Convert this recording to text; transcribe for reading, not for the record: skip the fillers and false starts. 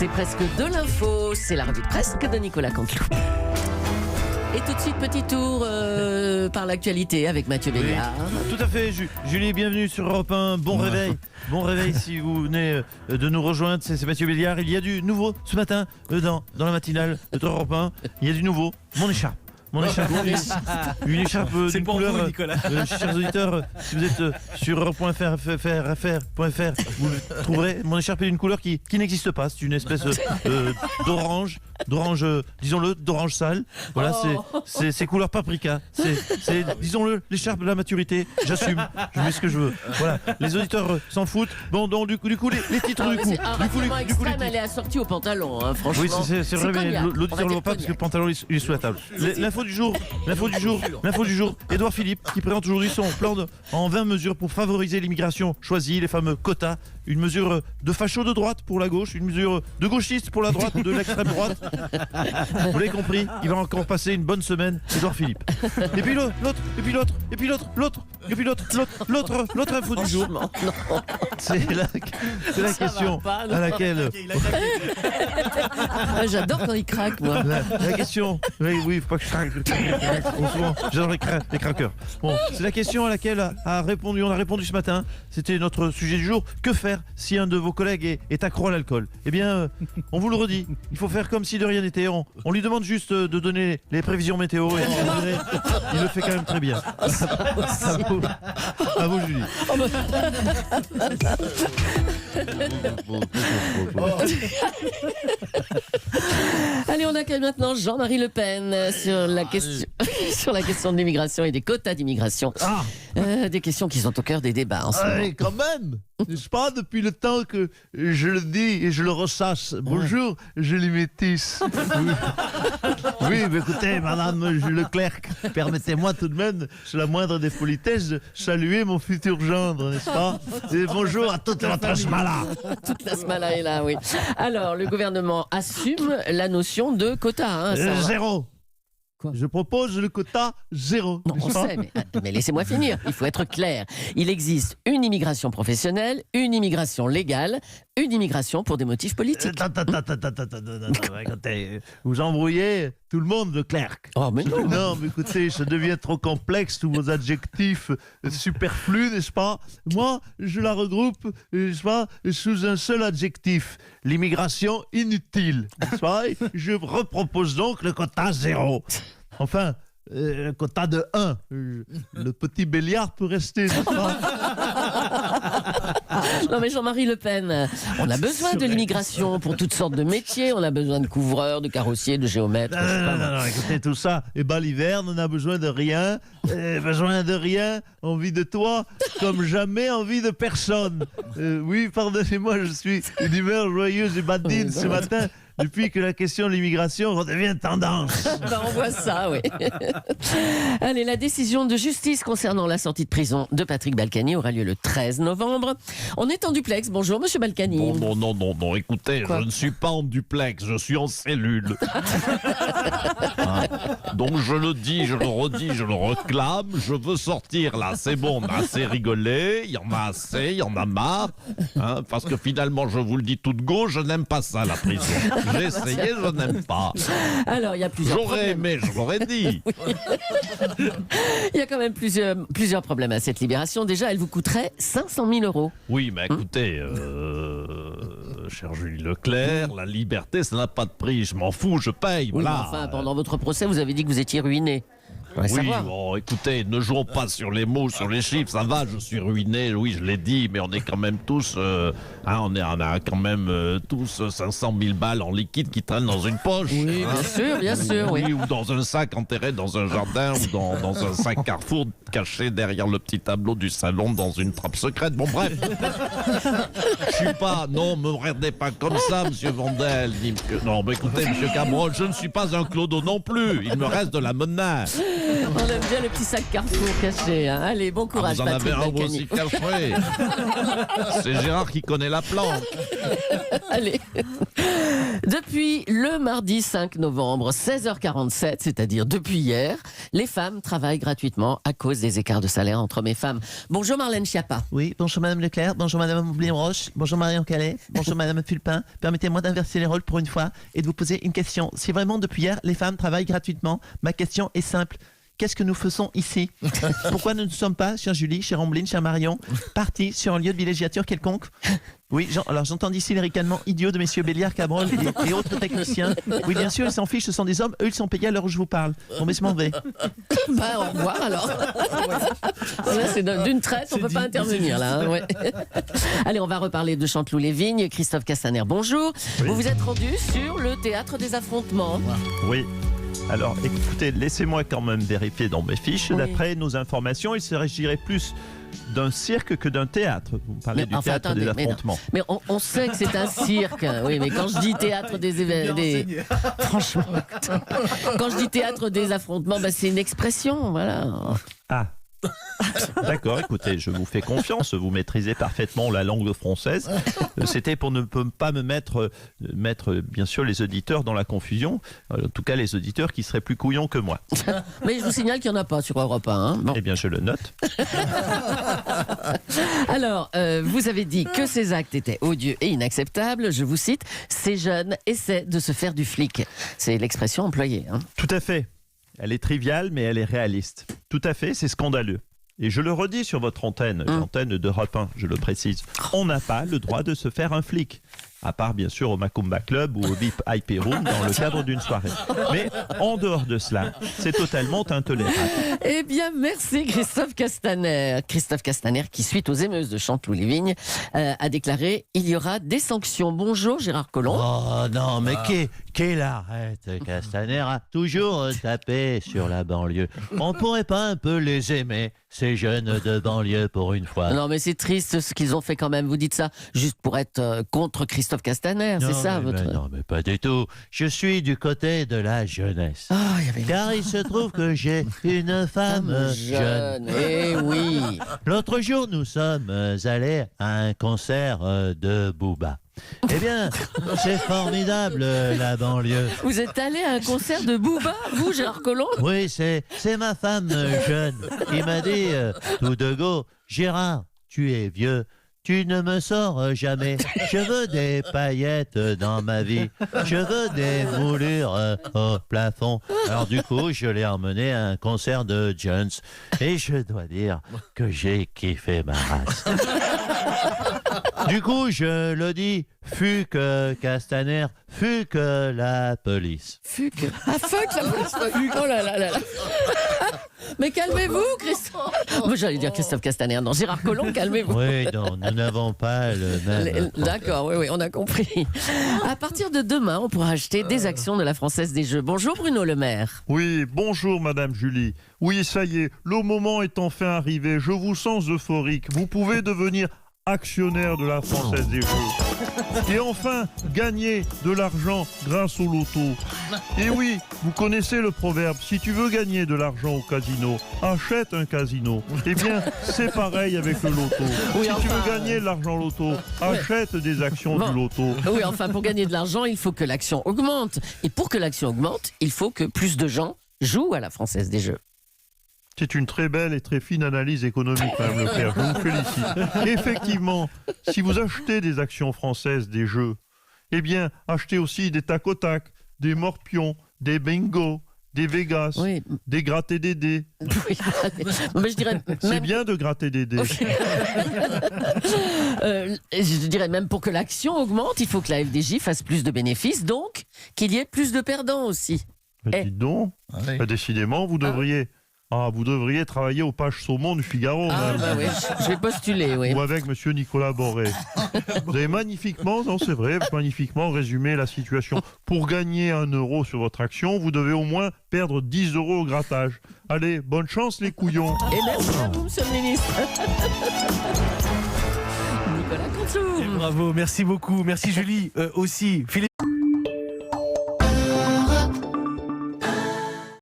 C'est presque de l'info, c'est la revue de presse de Nicolas Canteloup. Et tout de suite, petit tour par l'actualité avec Mathieu Béliard. Oui, tout à fait, Julie, bienvenue sur Europe 1, bon réveil. Bon réveil si vous venez de nous rejoindre, c'est Mathieu Béliard. Il y a du nouveau ce matin dans la matinale de Europe 1, il y a du nouveau, mon écharpe. Une écharpe d'une couleur, vous, Nicolas. Chers auditeurs, si vous êtes sur europe.fr, vous trouverez mon écharpe est d'une couleur qui n'existe pas. C'est une espèce d'orange, disons-le, d'orange sale. Voilà, c'est couleur paprika. C'est, disons-le, l'écharpe de la maturité. J'assume, je mets ce que je veux. Voilà, les auditeurs s'en foutent. Bon, donc du coup, les titres du coup. Du coup, elle est assortie au pantalon, hein, franchement. Oui, c'est vrai, mais l'auditeur ne le voit pas parce que le pantalon il est sous la table. L'info du jour, Édouard Philippe qui présente aujourd'hui son plan en 20 mesures pour favoriser l'immigration choisie, les fameux quotas, une mesure de facho de droite pour la gauche, une mesure de gauchiste pour la droite, de l'extrême droite. Vous l'avez compris, il va encore passer une bonne semaine, Édouard Philippe. Et puis l'autre info du jour, c'est la question à laquelle... J'adore quand il craque, moi. La question, oui, faut pas que je craque. Souvent, j'adore les craqueurs. Bon, c'est la question à laquelle on a répondu ce matin. C'était notre sujet du jour. Que faire si un de vos collègues est accro à l'alcool? Eh bien, on vous le redit. Il faut faire comme si de rien n'était. On lui demande juste de donner les prévisions météo et il le fait quand même très bien. À vous, Julie. Allez, on accueille maintenant Jean-Marie Le Pen sur la question de l'immigration et des quotas d'immigration. Des questions qui sont au cœur des débats en ce moment. Quand même, n'est-ce pas, depuis le temps que je le dis et je le ressasse. Bonjour, je les métisse. Oui, mais écoutez, madame Leclerc, permettez-moi tout de même, sur la moindre des politesses, de saluer mon futur gendre, n'est-ce pas? Et bonjour à toute votre smala. Toute la smala est là, oui. Alors, le gouvernement assume la notion de quota. Zéro. Quoi? Je propose le quota zéro. Non, on sait, mais laissez-moi finir. Il faut être clair. Il existe une immigration professionnelle, une immigration légale, une immigration pour des motifs politiques. Écoutez, vous embrouillez tout le monde, Leclerc. Oh, mais non. Non, mais écoutez, ça devient trop complexe, tous vos adjectifs superflus, n'est-ce pas? Moi, je la regroupe, n'est-ce pas, sous un seul adjectif, l'immigration inutile, n'est-ce pas? Je repropose donc le quota zéro. Enfin, un quota de 1. Le petit Béliard peut rester, n'est-ce pas? Non mais Jean-Marie Le Pen, on a besoin de l'immigration pour toutes sortes de métiers. On a besoin de couvreurs, de carrossiers, de géomètres. Non, écoutez, tout ça, l'hiver, on a besoin de rien. Envie de toi, comme jamais envie de personne. Oui, pardonnez-moi, je suis une humeur joyeuse et badine ce matin. Depuis que la question de l'immigration redevient tendance. On voit ça, oui. Allez, la décision de justice concernant la sortie de prison de Patrick Balkany aura lieu le 13 novembre. On est en duplex. Bonjour, monsieur Balkany. Non, écoutez, Quoi? je ne suis pas en duplex, je suis en cellule. Donc je le dis, je le redis, je le réclame, je veux sortir là, c'est bon, on a assez rigolé, il y en a assez, il y en a marre, parce que finalement, je vous le dis tout de go, je n'aime pas ça, la prison. J'ai essayé, je n'aime pas. Alors, il y a plusieurs J'aurais problèmes. aimé, je l'aurais dit. Il y a quand même plusieurs problèmes à cette libération. Déjà, elle vous coûterait 500 000 euros. Oui, mais écoutez, cher Julie Leclerc, la liberté, ça n'a pas de prix, je m'en fous, je paye, Oui, voilà. mais enfin, pendant votre procès, vous avez dit que vous étiez ruiné. Oui, savoir. bon, écoutez, ne jouons pas sur les mots, sur les chiffres, ça va, je suis ruiné, oui, je l'ai dit, mais on est quand même tous, on a quand même tous 500 000 balles en liquide qui traînent dans une poche. Oui, bien sûr, oui. Ou dans un sac enterré dans un jardin, ou dans un sac Carrefour caché derrière le petit tableau du salon dans une trappe secrète. Bon, bref. Je suis pas, non, me regardez pas comme ça, monsieur Vandel. Non, mais écoutez, monsieur Cameron, je ne suis pas un clodo non plus, il me reste de la monnaie. On aime bien le petit sac Carrefour caché. Hein. Allez, bon courage, Vous en avez Patrick un vous aussi Balkany. caché. C'est Gérard qui connaît la plante. Allez. Depuis le mardi 5 novembre, 16h47, c'est-à-dire depuis hier, les femmes travaillent gratuitement à cause des écarts de salaire entre hommes et femmes. Bonjour Marlène Schiappa. Oui, bonjour Madame Leclerc, bonjour Madame Moulin-Roche, bonjour Marion Calais, bonjour Madame Fulpin. Permettez-moi d'inverser les rôles pour une fois et de vous poser une question. Si vraiment depuis hier, les femmes travaillent gratuitement, ma question est simple. Qu'est-ce que nous faisons ici? Pourquoi nous ne sommes pas, chère Julie, chère Ambline, chère Marion, partis sur un lieu de villégiature quelconque? Oui, alors j'entends d'ici les ricanements idiots de messieurs Béliard, Cabrol et autres techniciens. Oui, bien sûr, ils s'en fichent, ce sont des hommes, eux ils sont payés à l'heure où je vous parle. Bon, mais je m'en vais. Bah, au revoir alors. Là, c'est d'une traite, on ne peut pas intervenir là. Hein, ouais. Allez, on va reparler de Chanteloup-les-Vignes. Christophe Castaner, bonjour. Oui. Vous vous êtes rendu sur le théâtre des affrontements. Oui. Alors, écoutez, laissez-moi quand même vérifier dans mes fiches. Oui. D'après nos informations, il s'agirait plus d'un cirque que d'un théâtre. Vous me parlez Mais du enfin, théâtre attendez, des mais non. affrontements. Mais on sait que c'est un cirque. Oui, mais quand je dis théâtre des franchement, quand je dis théâtre des affrontements, bah, c'est une expression, voilà. Ah. D'accord, écoutez, je vous fais confiance, vous maîtrisez parfaitement la langue française. C'était pour ne pas me mettre bien sûr les auditeurs dans la confusion, en tout cas les auditeurs qui seraient plus couillons que moi. Mais je vous signale qu'il n'y en a pas sur Europe 1. Hein. Bon. Eh bien, je le note. Alors, vous avez dit que ces actes étaient odieux et inacceptables. Je vous cite, ces jeunes essaient de se faire du flic. C'est l'expression employée. Hein. Tout à fait. Elle est triviale, mais elle est réaliste. Tout à fait, c'est scandaleux. Et je le redis sur votre antenne, l'antenne d'Europe 1, je le précise. On n'a pas le droit de se faire un flic. À part, bien sûr, au Macumba Club ou au VIP IP Room dans le cadre d'une soirée. Mais en dehors de cela, c'est totalement intolérable. Eh bien, merci Christophe Castaner. Christophe Castaner, qui, suite aux émeuses de Chanteloup-les-Vignes, a déclaré « Il y aura des sanctions ». Bonjour Gérard Collomb. Oh non, mais quelle arrête, Castaner a toujours tapé sur la banlieue. On pourrait pas un peu les aimer, ces jeunes de banlieue, pour une fois? Non, mais c'est triste ce qu'ils ont fait quand même. Vous dites ça juste pour être contre Christophe Castaner, c'est ça votre... Non, mais pas du tout. Je suis du côté de la jeunesse. Ah, il y avait Car il se trouve que j'ai une femme jeune. Eh oui. L'autre jour, nous sommes allés à un concert de Booba. Eh bien, c'est formidable, la banlieue. Vous êtes allé à un concert de Booba, vous, Gérard Collomb? Oui, c'est ma femme jeune qui m'a dit tout de go, Gérard, tu es vieux. Tu ne me sors jamais. Je veux des paillettes dans ma vie. Je veux des moulures au plafond. Alors du coup, je l'ai emmené à un concert de Jones. Et je dois dire que j'ai kiffé ma race. Du coup, je le dis, fuck Castaner, fuck la police. Fuck. Ah, fuck la police. Fuck. Oh là là là là. Mais calmez-vous, Christophe. Moi, j'allais dire Christophe Castaner. Non, Gérard Collomb, calmez-vous. Oui, non, nous n'avons pas le même... D'accord, oui, on a compris. À partir de demain, on pourra acheter des actions de la Française des Jeux. Bonjour Bruno Le Maire. Oui, bonjour Madame Julie. Oui, ça y est, le moment est enfin arrivé. Je vous sens euphorique. Vous pouvez devenir actionnaire de la Française des Jeux. Et enfin, gagner de l'argent grâce au loto. Et oui, vous connaissez le proverbe, si tu veux gagner de l'argent au casino, achète un casino. Eh bien, c'est pareil avec le loto. Oui, si enfin, tu veux gagner de l'argent au loto, achète des actions Bon. du loto. Oui, enfin, pour gagner de l'argent, il faut que l'action augmente. Et pour que l'action augmente, il faut que plus de gens jouent à la Française des Jeux. C'est une très belle et très fine analyse économique, Madame Leclerc. Je vous félicite. Effectivement, si vous achetez des actions françaises des jeux, eh bien, achetez aussi des tac au tac, des morpions, des bingo, des Vegas, Oui. des gratter des dés. Oui, mais je dirais C'est même, bien de gratter des dés. je dirais même pour que l'action augmente, il faut que la FDJ fasse plus de bénéfices, donc qu'il y ait plus de perdants aussi. Mais dites donc, bah, décidément, vous devriez travailler aux pages saumon du Figaro, Ah, madame. bah oui, je vais postuler, oui. Ou avec monsieur Nicolas Boré. Vous avez magnifiquement, non c'est vrai, magnifiquement résumé la situation. Pour gagner 1 euro sur votre action, vous devez au moins perdre 10 euros au grattage. Allez, bonne chance les couillons. Et merci à vous, monsieur le ministre. Nicolas Contour. Bravo, merci beaucoup. Merci Julie aussi. Philippe.